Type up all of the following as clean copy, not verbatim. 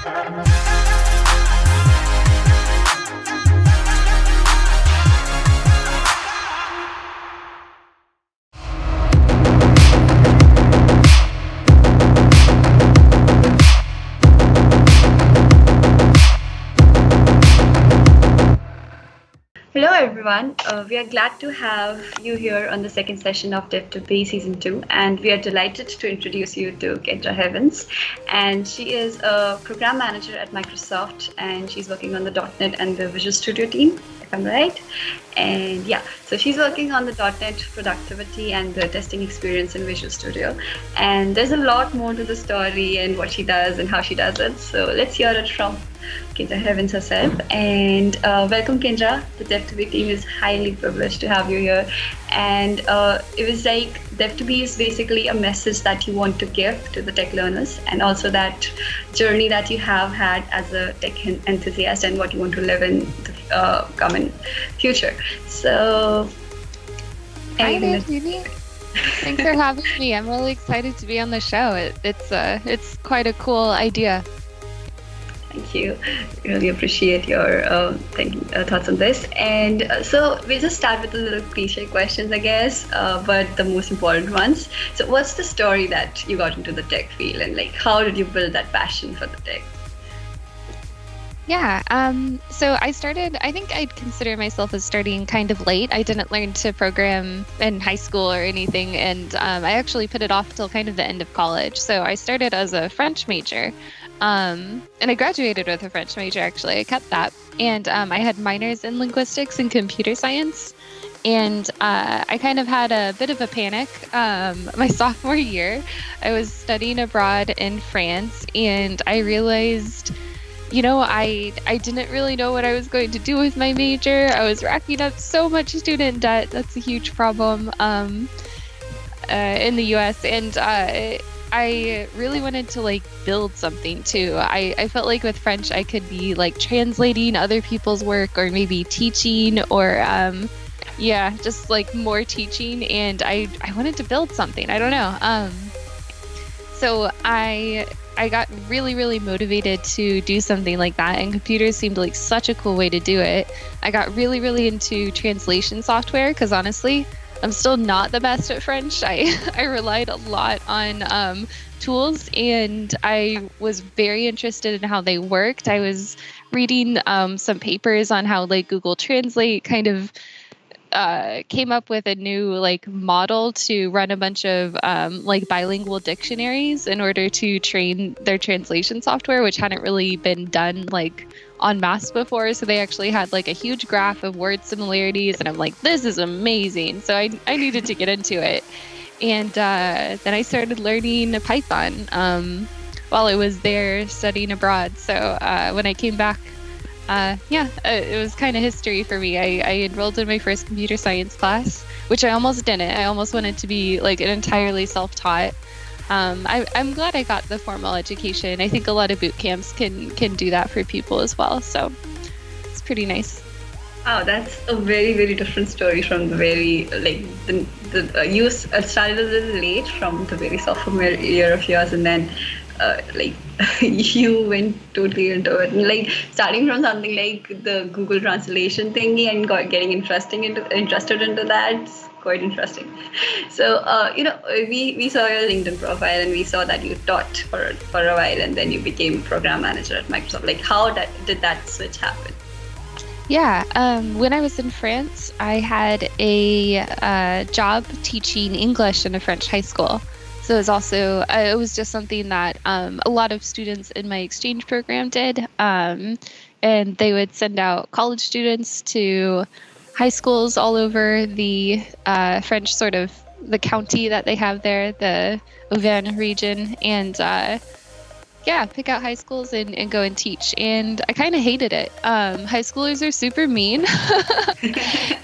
Hello, everyone. We are glad to have you here on the second session of Dev2Be Season 2, and we are delighted to introduce you to Kendra Havens. And she is a program manager at Microsoft, and she's working on the .NET and the Visual Studio team, if I'm right. And yeah, so she's working on the .NET productivity and the testing experience in Visual Studio. And there's a lot more to the story and what she does and how she does it. So let's hear it from Kendra Havens herself. And welcome, Kendra. The Dev2Be team is highly privileged to have you here. And it was like Dev2Be is basically a message that you want to give to the tech learners, and also that journey that you have had as a tech enthusiast and what you want to live in the coming future. So, hi there, Judy. Thanks for having me. I'm really excited to be on the show. It's quite a cool idea. Thank you. Really appreciate your thoughts on this. And so we'll just start with the little cliche questions, I guess, but the most important ones. So what's the story that you got into the tech field, and like how did you build that passion for the tech? Yeah, so I think I'd consider myself as starting kind of late. I didn't learn to program in high school or anything, and I actually put it off till kind of the end of college. So I started as a French major. And I graduated with a French major, actually. I kept that. And I had minors in linguistics and computer science. And I kind of had a bit of a panic my sophomore year. I was studying abroad in France, and I realized, I didn't really know what I was going to do with my major. I was racking up so much student debt. That's a huge problem in the US. And I really wanted to build something too. I felt like with French I could be translating other people's work, or maybe teaching, or just more teaching, and I wanted to build something. I don't know. So I got really, really motivated to do something like that, and computers seemed like such a cool way to do it. I got really, really into translation software because honestly, I'm still not the best at French. I relied a lot on tools, and I was very interested in how they worked. I was reading some papers on how Google Translate kind of came up with a new model to run a bunch of bilingual dictionaries in order to train their translation software, which hadn't really been done en masse before. So they actually had a huge graph of word similarities, and I'm like, this is amazing. So I needed to get into it. And then I started learning Python while I was there studying abroad. So when I came back, it was kind of history for me. I enrolled in my first computer science class, which I almost didn't. I almost wanted to be an entirely self-taught. I'm glad I got the formal education. I think a lot of boot camps can do that for people as well. So it's pretty nice. Oh, that's a very, very different story from the very, you started a little late from the very sophomore year of yours, and then you went totally into it, and starting from something like the Google translation thingy and getting interested into that. It's quite interesting. So we saw your LinkedIn profile, and we saw that you taught for a while, and then you became a program manager at Microsoft. How did that switch happen? Yeah, when I was in France, I had a job teaching English in a French high school. So it was just something that a lot of students in my exchange program did. And they would send out college students to high schools all over the French sort of the county that they have there, the Auvergne region, and pick out high schools and go and teach. And I kind of hated it. High schoolers are super mean.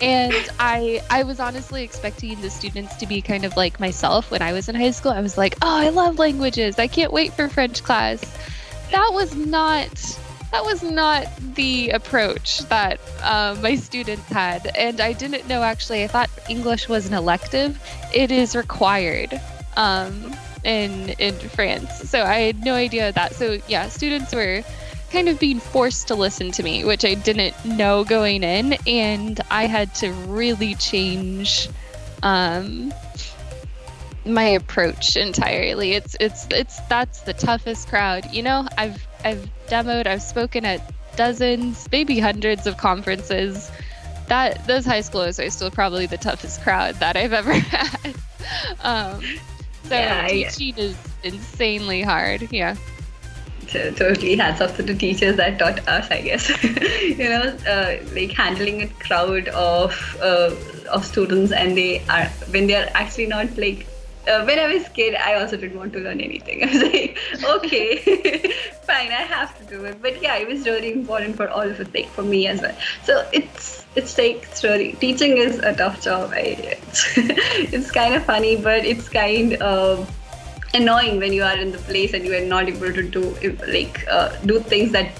And I was honestly expecting the students to be kind of like myself when I was in high school. I was like, oh, I love languages. I can't wait for French class. That was not the approach that my students had. And I didn't know, actually, I thought English was an elective. It is required. in France. So I had no idea that. So yeah, students were kind of being forced to listen to me, which I didn't know going in, and I had to really change my approach entirely. It's that's the toughest crowd. You know, I've demoed, I've spoken at dozens, maybe hundreds of conferences. That those high schoolers are still probably the toughest crowd that I've ever had. So teaching is insanely hard. Yeah. Totally hats off to the teachers that taught us, I guess. Like handling a crowd of students, and when they are actually not like. When I was a kid, I also didn't want to learn anything. I was like, okay, fine, I have to do it. But yeah, it was really important for all of us, like for me as well. So it's really, teaching is a tough job. It's kind of funny, but it's kind of annoying when you are in the place and you are not able to do things that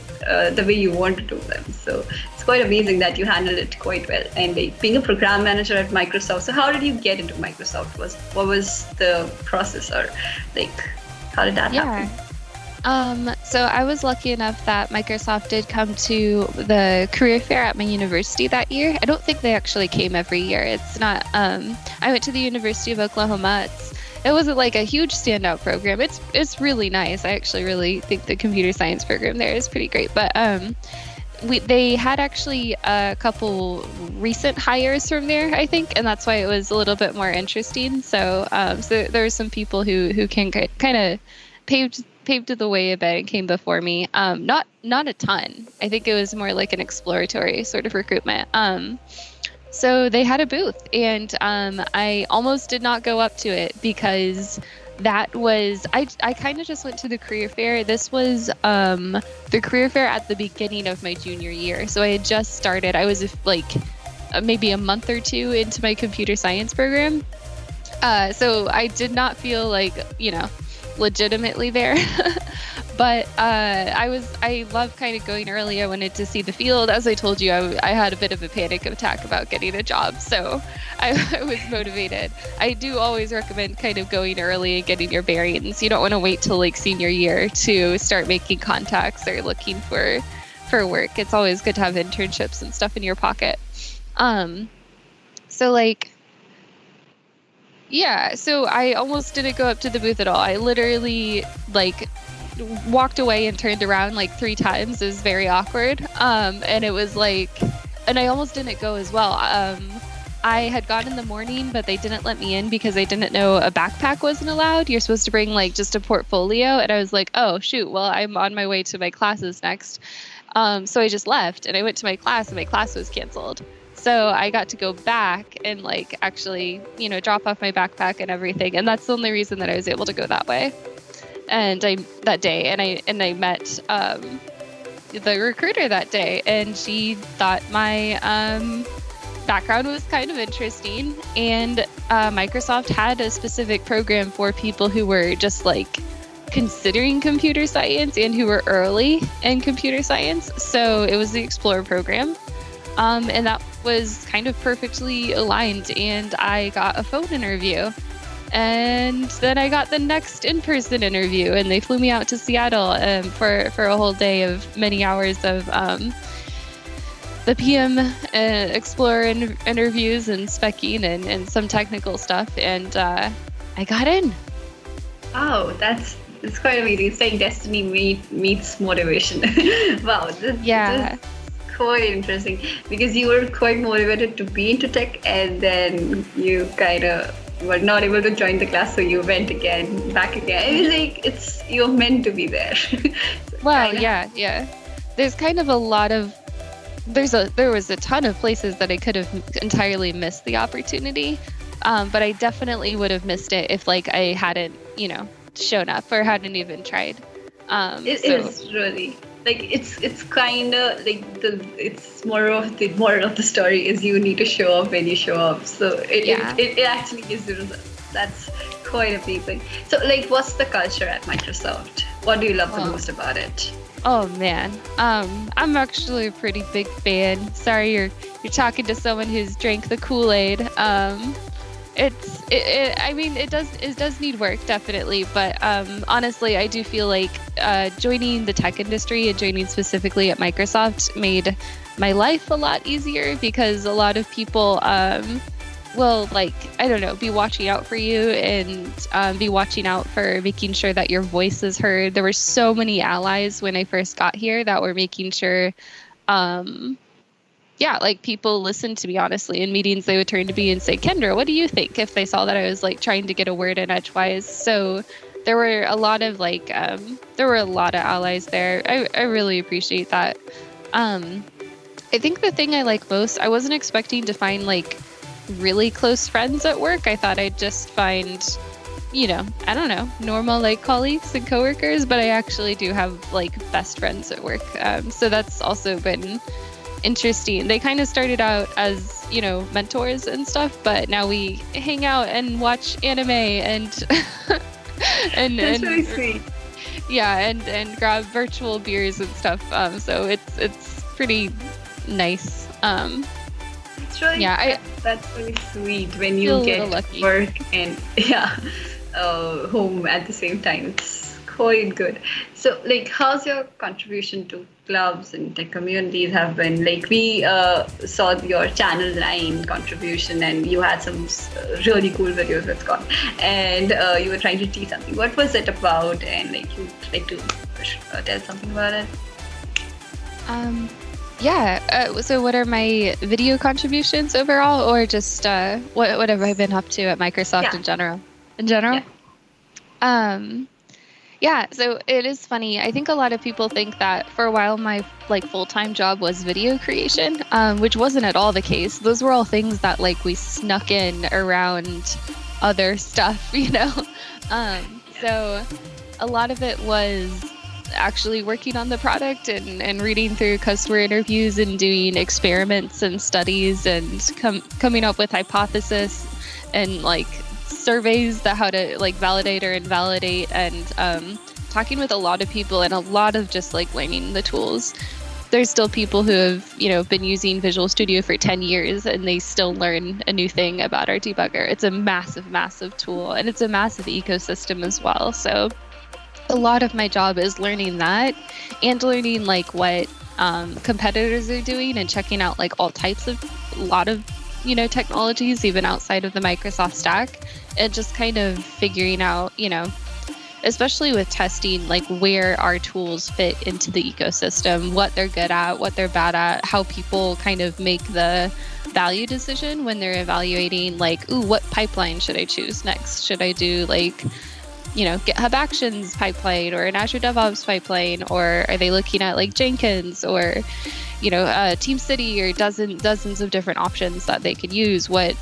the way you want to do them. So it's quite amazing that you handled it quite well. And like, being a program manager at Microsoft, so how did you get into Microsoft? What was the process, or like how did that happen? So I was lucky enough that Microsoft did come to the career fair at my university that year. I don't think they actually came every year. It's not. I went to the University of Oklahoma. It wasn't like a huge standout program. It's really nice. I actually really think the computer science program there is pretty great. But they had actually a couple recent hires from there, I think, and that's why it was a little bit more interesting. So there were some people who can kind of paved the way a bit and came before me. Not a ton. I think it was more like an exploratory sort of recruitment. So they had a booth, and I almost did not go up to it because that was, I kind of just went to the career fair. This was the career fair at the beginning of my junior year. So I had just started. I was like maybe a month or two into my computer science program. So I did not feel like, legitimately there. But I love kind of going early. I wanted to see the field. As I told you, I had a bit of a panic attack about getting a job, so I was motivated. I do always recommend kind of going early and getting your bearings. You don't want to wait till like senior year to start making contacts or looking for work. It's always good to have internships and stuff in your pocket. So I almost didn't go up to the booth at all. I literally walked away and turned around like 3 times. It was very awkward. And it was and I almost didn't go as well. I had gone in the morning, but they didn't let me in because they didn't know a backpack wasn't allowed. You're supposed to bring just a portfolio. And I was like, oh shoot, well, I'm on my way to my classes next. So I just left and I went to my class, and my class was canceled. So I got to go back and actually, drop off my backpack and everything. And that's the only reason that I was able to go that way. And I met the recruiter that day, and she thought my background was kind of interesting. And Microsoft had a specific program for people who were just considering computer science and who were early in computer science. So it was the Explorer program. And that was kind of perfectly aligned, and I got a phone interview. And then I got the next in-person interview, and they flew me out to Seattle for a whole day of many hours of the PM Explorer interviews and specking and some technical stuff, and I got in. Oh, that's quite amazing. It's like destiny meets motivation. Wow. This quite interesting, because you were quite motivated to be into tech, and then you kind of were not able to join the class, so you went back again. It's you're meant to be there. Well, yeah. There's kind of a lot of there was a ton of places that I could have entirely missed the opportunity, but I definitely would have missed it if I hadn't shown up or hadn't even tried. It is really. It's kind of it's more of the moral of the story is you need to show up when you show up. So it actually gives you results. That's quite amazing. So what's the culture at Microsoft? What do you love the most about it? Oh man, I'm actually a pretty big fan. Sorry, you're talking to someone who's drank the Kool-Aid. I mean, it does need work, definitely, but honestly, I do feel like joining the tech industry and joining specifically at Microsoft made my life a lot easier, because a lot of people will, like, I don't know, be watching out for you, and be watching out for making sure that your voice is heard. There were so many allies when I first got here that were making sure yeah, like, people listened to me. Honestly, in meetings they would turn to me and say, Kendra, what do you think, if they saw that I was like trying to get a word in edgewise. So there were a lot of allies there. I really appreciate that. I think the thing I like most, I wasn't expecting to find like really close friends at work. I thought I'd just find, I don't know, normal like colleagues and coworkers, but I actually do have like best friends at work. So that's also been interesting. They kind of started out as, mentors and stuff, but now we hang out and watch anime and That's really sweet. yeah, and grab virtual beers and stuff. So it's pretty nice. It's really, Yeah, that's really sweet when feel you a little get lucky. work and home at the same time. It's quite good. So, like, how's your contribution to clubs and tech communities have been? Like, we saw your Channel 9 contribution, and you had some really cool videos with Scott, and you were trying to teach something. What was it about? And like, you'd like to tell something about it? Yeah. So what are my video contributions overall, or just what have I been up to at Microsoft Yeah. in general? In general? Yeah. Yeah, so it is funny. I think a lot of people think that for a while my like full-time job was video creation, which wasn't at all the case. Those were all things that like we snuck in around other stuff, So a lot of it was actually working on the product and reading through customer interviews and doing experiments and studies and coming up with hypothesis and like surveys that how to like validate or invalidate, and talking with a lot of people, and a lot of just like learning the tools. There's still people who have been using Visual Studio for 10 years and they still learn a new thing about our debugger. It's a massive tool, and it's a massive ecosystem as well. So a lot of my job is learning that, and learning like what competitors are doing, and checking out like all types of a lot of technologies even outside of the Microsoft stack, and just kind of figuring out, especially with testing, like where our tools fit into the ecosystem, what they're good at, what they're bad at, how people kind of make the value decision when they're evaluating, like, ooh, what pipeline should I choose next? Should I do like GitHub Actions pipeline or an Azure DevOps pipeline, or are they looking at like Jenkins or TeamCity, or dozens of different options that they could use? What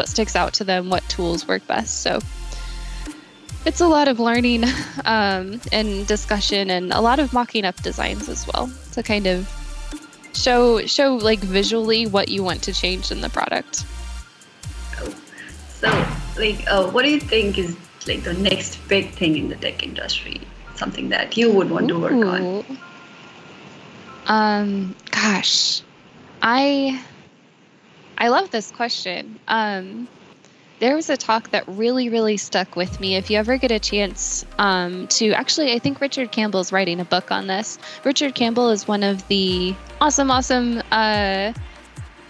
sticks out to them? What tools work best? So it's a lot of learning and discussion, and a lot of mocking up designs as well, to kind of show like visually what you want to change in the product. So, like, what do you think is like the next big thing in the tech industry? Something that you would want to work on? Gosh, I love this question. There was a talk that really stuck with me. If you ever get a chance to, actually, I think Richard Campbell's writing a book on this. Richard Campbell is one of the awesome, I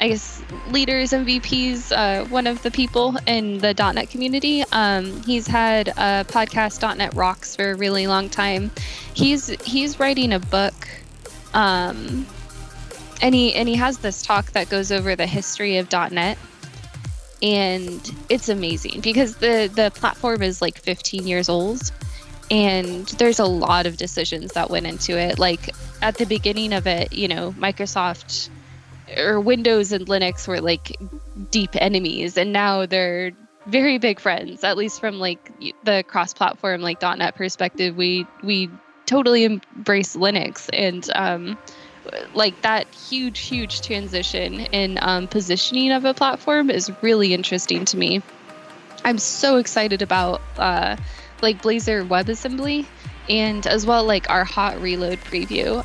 guess, leaders, MVPs, one of the people in the .NET community. He's had a podcast, .NET Rocks, for a really long time. He's writing a book, and he has this talk that goes over the history of .NET, and it's amazing because the platform is like 15 years old, and there's a lot of decisions that went into it. Like at the beginning of it, Microsoft or Windows and Linux were like deep enemies, and now they're very big friends, at least from like the cross-platform like .NET perspective. We totally embrace Linux, and like that huge transition in positioning of a platform is really interesting to me. I'm so excited about like Blazor WebAssembly, and as well like our hot reload preview.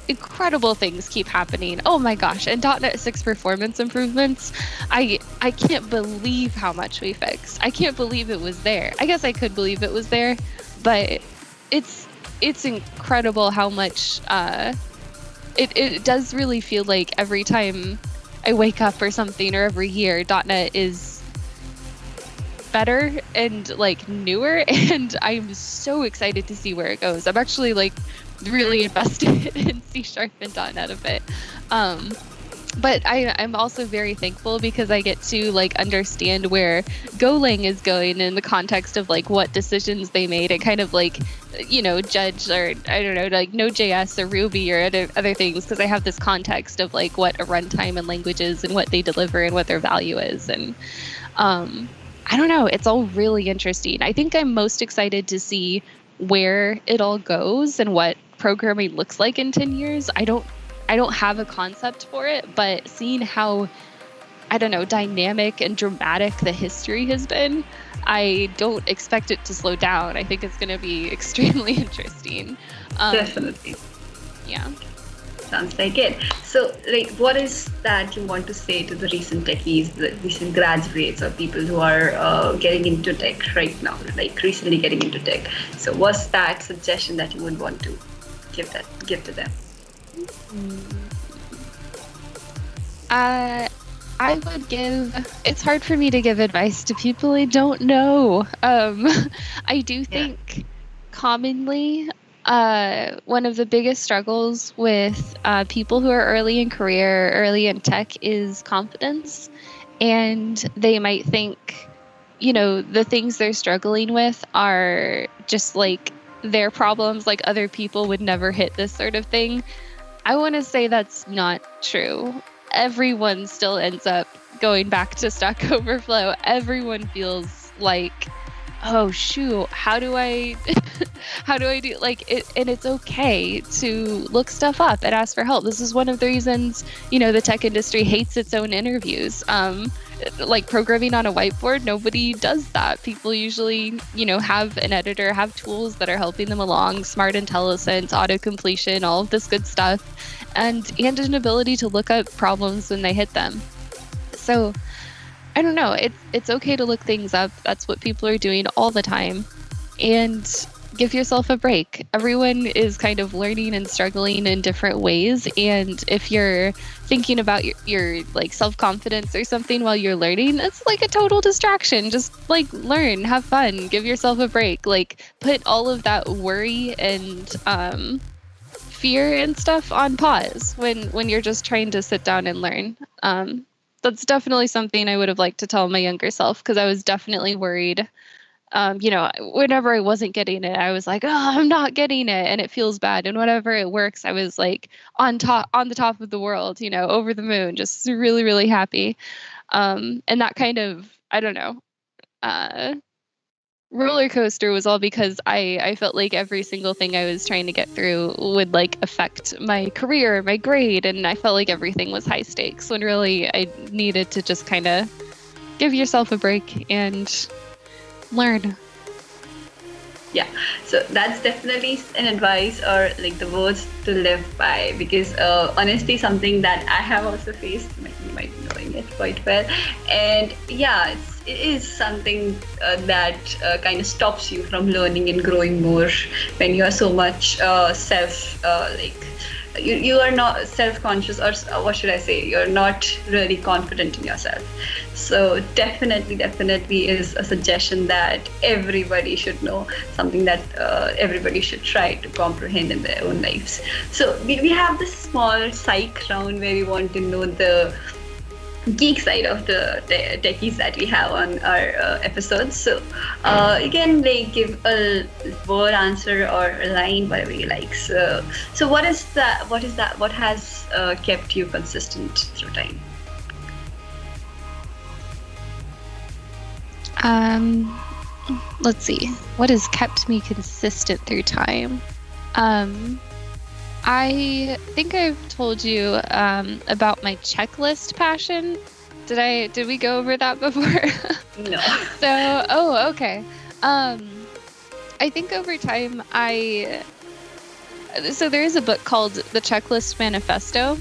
Incredible things keep happening. Oh my gosh, and .NET 6 performance improvements. I can't believe how much we fixed. I can't believe it was there. I guess I could believe it was there, but it's incredible how much it does really feel like every time I wake up or something, or every year, .NET is better and like newer, and I'm so excited to see where it goes. I'm actually like really invested in C# and .NET a bit. But I'm also very thankful because I get to like understand where Golang is going in the context of like what decisions they made, and kind of like, you know, judge, or I don't know, like Node.js or Ruby or other things, because I have this context of like what a runtime and language is and what they deliver and what their value is. And I don't know, it's all really interesting. I think I'm most excited to see where it all goes and what programming looks like in 10 years. I don't have a concept for it, but seeing how, I don't know, dynamic and dramatic the history has been, I don't expect it to slow down. I think it's going to be extremely interesting. Definitely. Yeah. Sounds like it. So, like, what is that you want to say to the recent techies, the recent graduates, or people who are getting into tech right now, like recently getting into tech? So, what's that suggestion that you would want to give to them? I would give. It's hard for me to give advice to people I don't know. I do think commonly one of the biggest struggles with people who are early in career, early in tech, is confidence. And they might think, you know, the things they're struggling with are just like their problems, like other people would never hit this sort of thing. I want to say that's not true. Everyone still ends up going back to Stack Overflow. Everyone feels like, oh shoot, how do I do like it? And it's okay to look stuff up and ask for help. This is one of the reasons, you know, the tech industry hates its own interviews. Like programming on a whiteboard, nobody does that. People usually, you know, have an editor, have tools that are helping them along, smart IntelliSense, auto-completion, all of this good stuff, and an ability to look up problems when they hit them. So I don't know, it's okay to look things up. That's what people are doing all the time. And give yourself a break. Everyone is kind of learning and struggling in different ways. And if you're thinking about your like self-confidence or something while you're learning, it's like a total distraction. Just like learn, have fun, give yourself a break. Like put all of that worry and fear and stuff on pause when you're just trying to sit down and learn. That's definitely something I would have liked to tell my younger self, because I was definitely worried. You know, whenever I wasn't getting it, I was like, oh, I'm not getting it, and it feels bad. And whenever it works, I was like on the top of the world, you know, over the moon, just really, really happy. And that kind of, I don't know, roller coaster was all because I felt like every single thing I was trying to get through would like affect my career, my grade, and I felt like everything was high stakes, when really I needed to just kind of give yourself a break and learn. Yeah, so that's definitely an advice, or like the words to live by, because honestly, something that I have also faced. You might be knowing it quite well, and yeah, it is something that kind of stops you from learning and growing more when you are so much you are not self-conscious, or what should I say, you're not really confident in yourself. So definitely is a suggestion that everybody should know, something that everybody should try to comprehend in their own lives. So we have this small psych round where we want to know the geek side of the techies that we have on our episodes. So you can like give a word answer or a line, whatever you like. So what has kept you consistent through time? Let's see, what has kept me consistent through time? I think I've told you about my checklist passion. Did we go over that before? No. Okay. I think over time, so there is a book called The Checklist Manifesto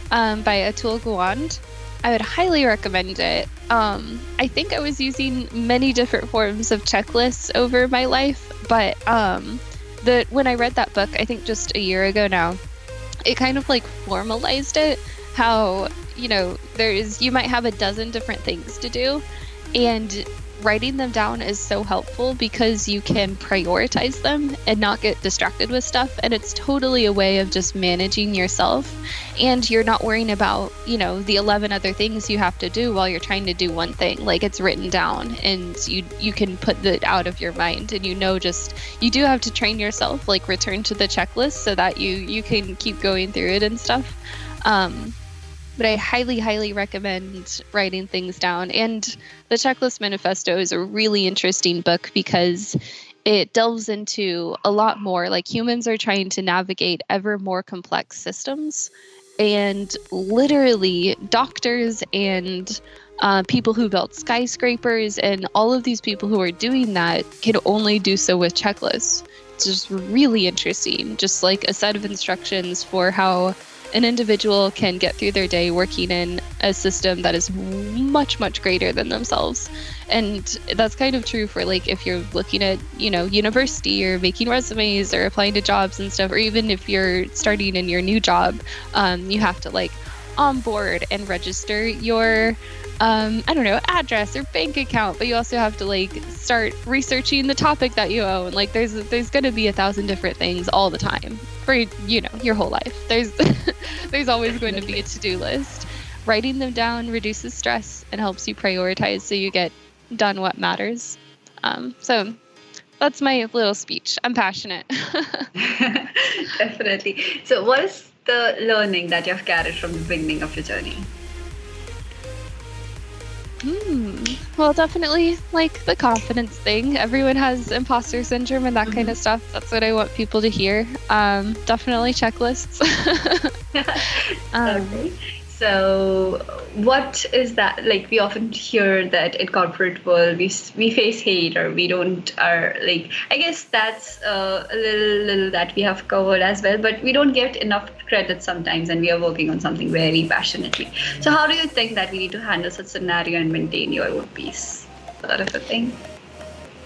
by Atul Gawande. I would highly recommend it. I think I was using many different forms of checklists over my life, but when I read that book, I think just a year ago now, it kind of like formalized it. How, you might have a dozen different things to do, and writing them down is so helpful because you can prioritize them and not get distracted with stuff. And it's totally a way of just managing yourself. And you're not worrying about, the 11 other things you have to do while you're trying to do one thing. Like, it's written down and you can put it out of your mind. And you do have to train yourself, like return to the checklist so that you can keep going through it and stuff. But I highly, highly recommend writing things down. And the Checklist Manifesto is a really interesting book because it delves into a lot more. Like, humans are trying to navigate ever more complex systems. And literally, doctors and people who built skyscrapers and all of these people who are doing that can only do so with checklists. It's just really interesting. Just like a set of instructions for how an individual can get through their day working in a system that is much, much greater than themselves. And that's kind of true for, like, if you're looking at, university or making resumes or applying to jobs and stuff, or even if you're starting in your new job, you have to, like, onboard and register your address or bank account, but you also have to, like, start researching the topic that you own. Like, there's going to be 1,000 different things all the time for, your whole life. There's always going to be a to-do list. Writing them down reduces stress and helps you prioritize so you get done what matters. So that's my little speech. I'm passionate. Definitely. So what is the learning that you've carried from the beginning of your journey? Well, definitely, like, the confidence thing. Everyone has imposter syndrome and that kind of stuff. That's what I want people to hear. Definitely checklists. Okay. So what is that? Like, we often hear that in corporate world, we face hate, or we don't, are like, I guess that's a little that we have covered as well, but we don't get enough credit sometimes, and we are working on something very passionately. So how do you think that we need to handle such scenario and maintain your own peace? Sort of a thing.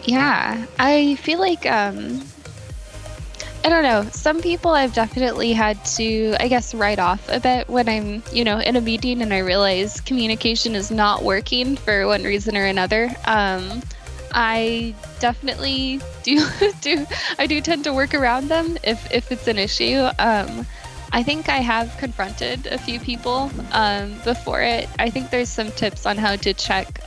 Yeah, I feel like, I don't know. Some people I've definitely had to, I guess, write off a bit when I'm, in a meeting and I realize communication is not working for one reason or another. I definitely do tend to work around them if it's an issue. I think I have confronted a few people before it. I think there's some tips on how to check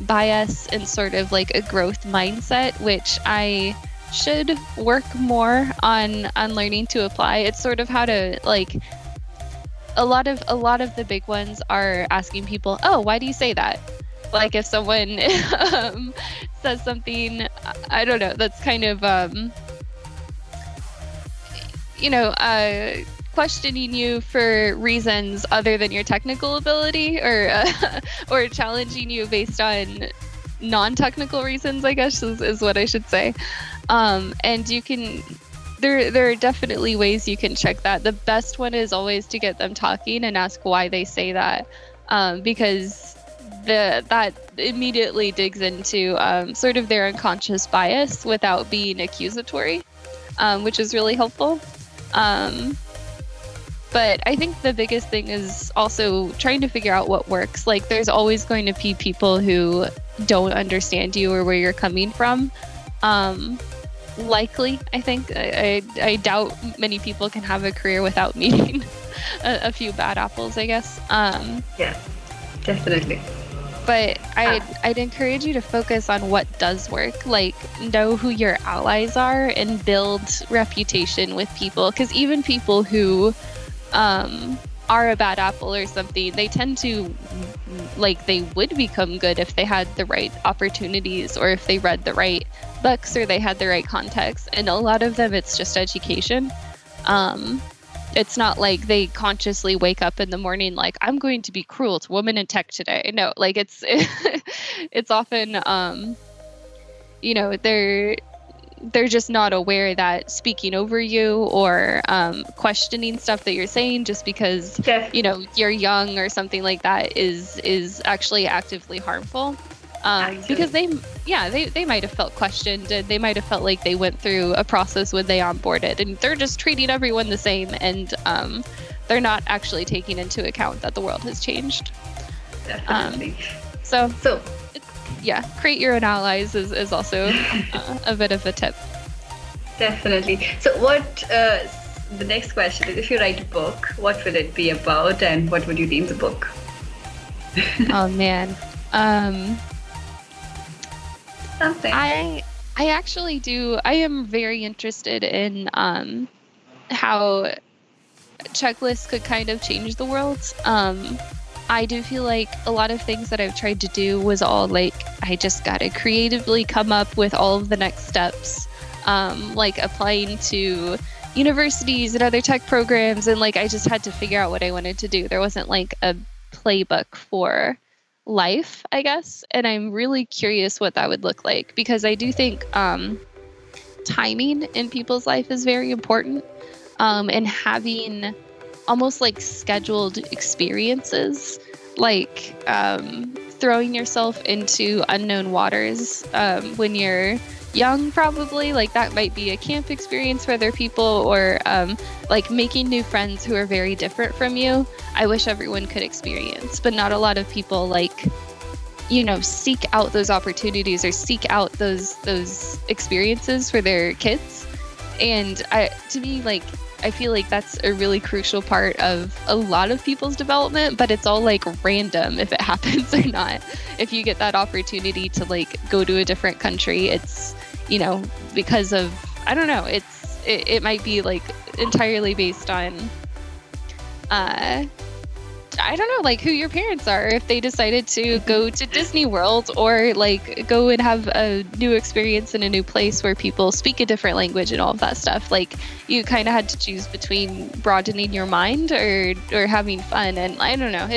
bias and sort of like a growth mindset, which I should work more on learning to apply. It's sort of how to, like, a lot of the big ones are asking people, oh, why do you say that? Like, if someone says something, I don't know, that's kind of questioning you for reasons other than your technical ability, or challenging you based on non-technical reasons, I guess is what I should say. And you can, there are definitely ways you can check that. The best one is always to get them talking and ask why they say that, because that immediately digs into sort of their unconscious bias without being accusatory, which is really helpful. But I think the biggest thing is also trying to figure out what works. Like, there's always going to be people who don't understand you or where you're coming from. Likely, I think. I doubt many people can have a career without meeting a few bad apples, I guess. Yeah, definitely. But I'd encourage you to focus on what does work. Like, know who your allies are and build reputation with people. Because even people who are a bad apple or something, they tend to, like, they would become good if they had the right opportunities, or if they read the right books, or they had the right context. And a lot of them, it's just education. It's not like they consciously wake up in the morning like, I'm going to be cruel to women in tech today. No, like, it's often, they're they're just not aware that speaking over you or questioning stuff that you're saying just because you're young or something like that is actually actively harmful. Because they might have felt questioned, and they might have felt like they went through a process when they onboarded, and they're just treating everyone the same, and they're not actually taking into account that the world has changed. Definitely. So create your own allies is also a bit of a tip. Definitely. So what the next question is, if you write a book, what will it be about, and what would you name the book? Oh man. Something. I actually do. I am very interested in how checklists could kind of change the world. I do feel like a lot of things that I've tried to do was all like, I just got to creatively come up with all of the next steps, like applying to universities and other tech programs. And like, I just had to figure out what I wanted to do. There wasn't like a playbook for life, I guess. And I'm really curious what that would look like, because I do think timing in people's life is very important, and having almost like scheduled experiences, like throwing yourself into unknown waters when you're young, probably like that might be a camp experience for other people, or like making new friends who are very different from you. I wish everyone could experience, but not a lot of people like seek out those opportunities or seek out those experiences for their kids. And to me, I feel like that's a really crucial part of a lot of people's development, but it's all like random if it happens or not. If you get that opportunity to like go to a different country, it's, because of, I don't know, it might be like entirely based on, I don't know, like who your parents are, if they decided to go to Disney World or like go and have a new experience in a new place where people speak a different language and all of that stuff. Like you kind of had to choose between broadening your mind or having fun. And I don't know,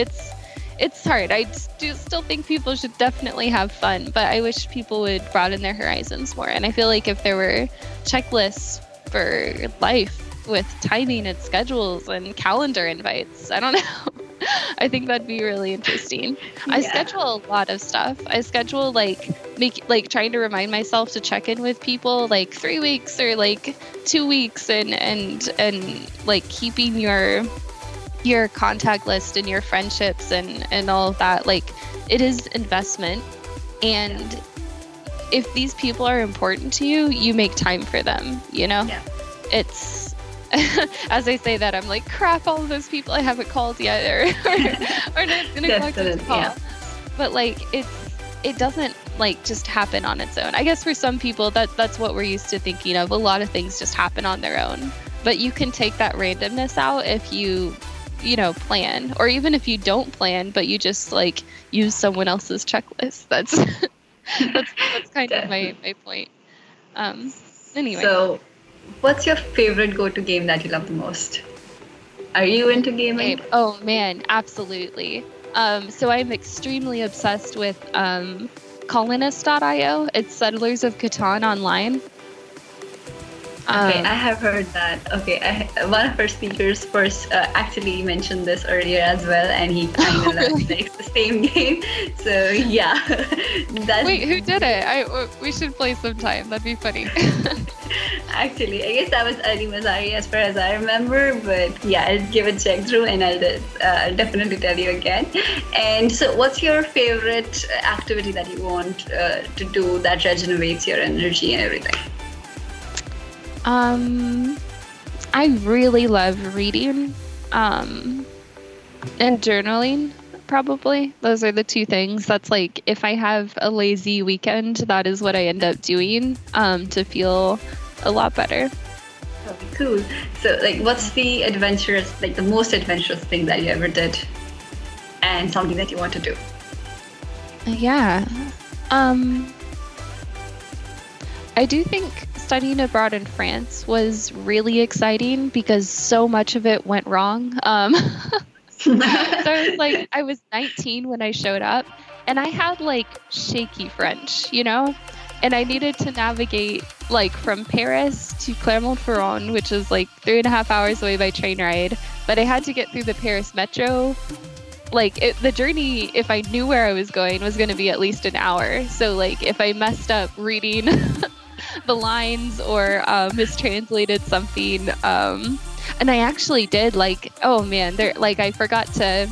it's hard. I still think people should definitely have fun, but I wish people would broaden their horizons more. And I feel like if there were checklists for life with timing and schedules and calendar invites, I don't know. I think that'd be really interesting. I schedule a lot of stuff. I schedule trying to remind myself to check in with people like 3 weeks or like 2 weeks, and like keeping your contact list and your friendships and all of that. Like it is investment, and if these people are important to you, you make time for them. It's as I say that, I'm like, crap, all of those people I haven't called yet or not neglected to call. Yeah. But like it doesn't like just happen on its own. I guess for some people that's what we're used to thinking of. A lot of things just happen on their own. But you can take that randomness out if you plan, or even if you don't plan, but you just like use someone else's checklist. That's kind of my point. Anyway. So what's your favorite go-to game that you love the most? Are you into gaming? Oh man, absolutely. So I'm extremely obsessed with Colonist.io. It's Settlers of Catan online. Okay, I have heard that. Okay, one of our speakers first actually mentioned this earlier as well, and he kind of likes the same game. So yeah, Wait, who did it? We should play sometime. That'd be funny. Actually, I guess that was Ali Mazari as far as I remember, but yeah, I'll give a check through and I'll definitely tell you again. And so, what's your favorite activity that you want to do that regenerates your energy and everything? I really love reading, and journaling, probably. Those are the two things. That's like, if I have a lazy weekend, that is what I end up doing, to feel a lot better. Okay, cool. So, like, what's the most adventurous thing that you ever did? And something that you want to do? Yeah. I do think studying abroad in France was really exciting because so much of it went wrong. So I was 19 when I showed up, and I had like shaky French, And I needed to navigate like from Paris to Clermont-Ferrand, which is like 3.5 hours away by train ride. But I had to get through the Paris metro. Like the journey, if I knew where I was going to be at least an hour. So like if I messed up reading the lines or mistranslated something, and I actually did like, oh man, there like I forgot to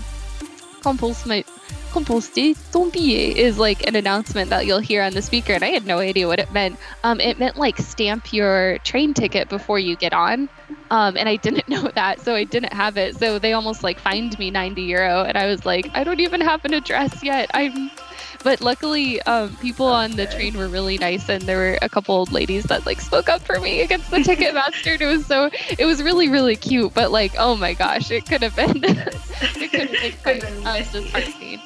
composter ton billet is like an announcement that you'll hear on the speaker, and I had no idea what it meant. It meant like stamp your train ticket before you get on. And I didn't know that, so I didn't have it. So they almost like fined me €90, and I was like, I don't even have an address yet. But luckily, people on the train were really nice, and there were a couple old ladies that like spoke up for me against the ticket master. It was really, really cute. But like, oh my gosh, it could have been, it could have been disheartening.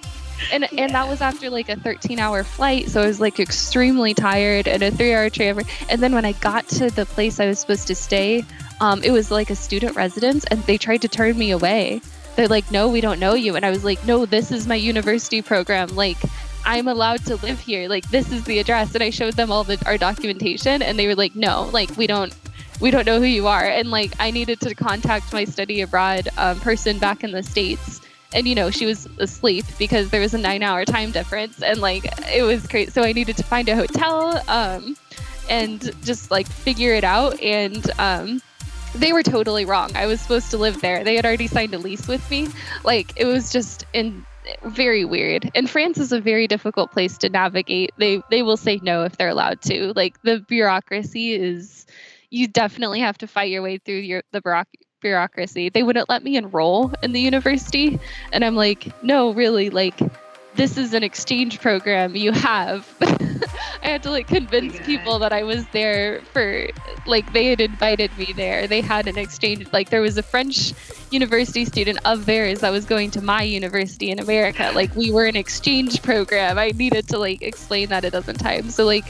And that was after like a 13-hour flight, so I was like extremely tired, and a 3-hour train. And then when I got to the place I was supposed to stay, it was like a student residence, and they tried to turn me away. They're like, no, we don't know you. And I was like, no, this is my university program. Like, I'm allowed to live here. Like, this is the address. And I showed them all our documentation, and they were like, no, like, we don't know who you are. And like, I needed to contact my study abroad person back in the States. And, you know, she was asleep because there was a 9-hour time difference, and like, it was crazy. So I needed to find a hotel and just like figure it out. And they were totally wrong. I was supposed to live there. They had already signed a lease with me. Like, it was just very weird. And France is a very difficult place to navigate. They will say no if they're allowed to. Like, the bureaucracy is, you definitely have to fight your way through the bureaucracy. They wouldn't let me enroll in the university, and I'm like, no, really, like, this is an exchange program you have. I had to like convince people that I was there for, like, they had invited me there. They had an exchange, like there was a French university student of theirs that was going to my university in America. Like, we were an exchange program. I needed to like explain that a dozen times. So like,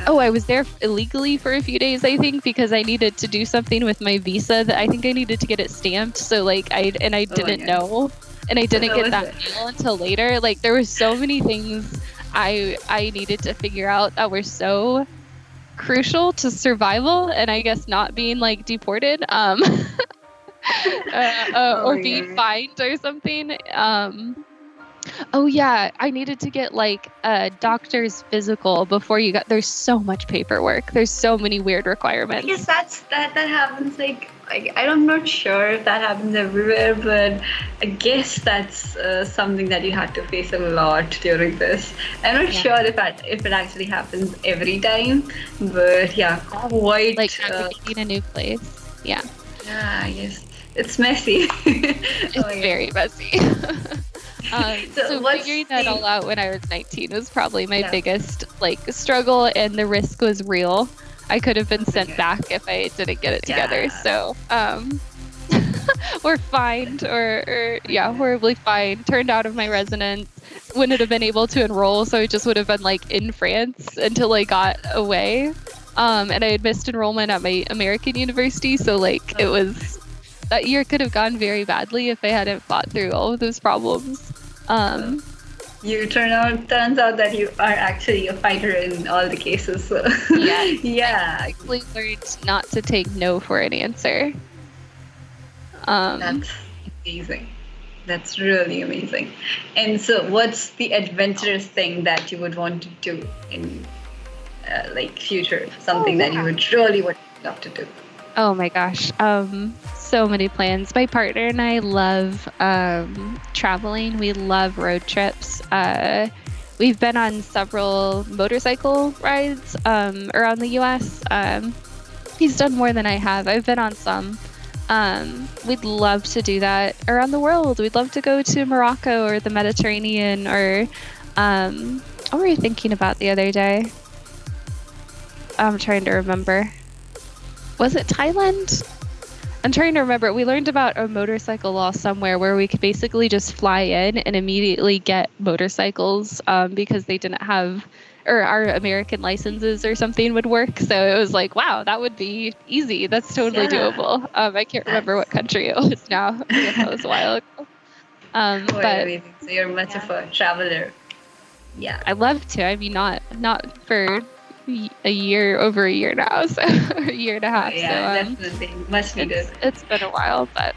oh, I was there illegally for a few days, I think, because I needed to do something with my visa that I think I needed to get it stamped. So like, I didn't know. And I didn't get that deal until later. Like, there were so many things I needed to figure out that were so crucial to survival, and I guess not being like deported or being fined or something. Oh yeah, I needed to get like a doctor's physical before you got. There's so much paperwork. There's so many weird requirements. I guess that happens like I'm not sure if that happens everywhere, but I guess that's something that you had to face a lot during this. I'm not sure if it actually happens every time, but yeah, quite like navigating a new place. Yeah. Yeah, yes, it's messy. It's very messy. So figuring that all out when I was 19 was probably my biggest like struggle, and the risk was real. I could have been sent back if I didn't get it together. So, or fined, or horribly fined, turned out of my residence, wouldn't have been able to enroll. So I just would have been like in France until I got away. And I had missed enrollment at my American university. So like, it was, that year could have gone very badly if I hadn't fought through all of those problems. Turns out that you are actually a fighter in all the cases. So. Yeah. I quickly learned not to take no for an answer. That's amazing. That's really amazing. And so, what's the adventurous thing that you would want to do in like future? Something that you would really would love to do. Oh my gosh. So many plans. My partner and I love traveling. We love road trips. We've been on several motorcycle rides around the US. He's done more than I have. I've been on some. We'd love to do that around the world. We'd love to go to Morocco or the Mediterranean, or what were you thinking about the other day? I'm trying to remember. Was it Thailand? I'm trying to remember. We learned about a motorcycle law somewhere where we could basically just fly in and immediately get motorcycles because they didn't have, or our American licenses or something would work. So it was like, wow, that would be easy. That's totally doable. I can't remember what country it was now. That was a while ago. But so you're much of a traveler. Yeah, I love to. I mean, not for over a year now, so a year and a half. Yeah, definitely. Much needed. It's been a while, but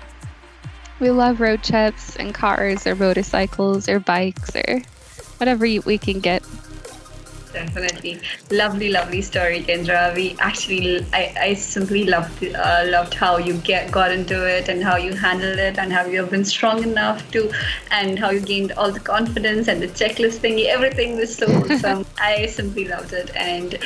we love road trips and cars or motorcycles or bikes or whatever we can get. Definitely. Lovely, lovely story, Kendra. I simply loved how you got into it and how you handled it and how you have been strong enough to, and how you gained all the confidence and the checklist thingy. Everything was so awesome. I simply loved it. And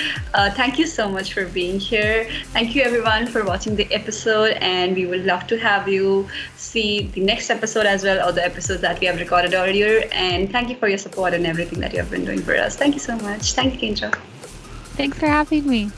thank you so much for being here. Thank you, everyone, for watching the episode. And we would love to have you see the next episode as well, or the episodes that we have recorded earlier. And thank you for your support and everything that you have been doing for us. Thank you so much. Thank you, Kendra. Thanks for having me.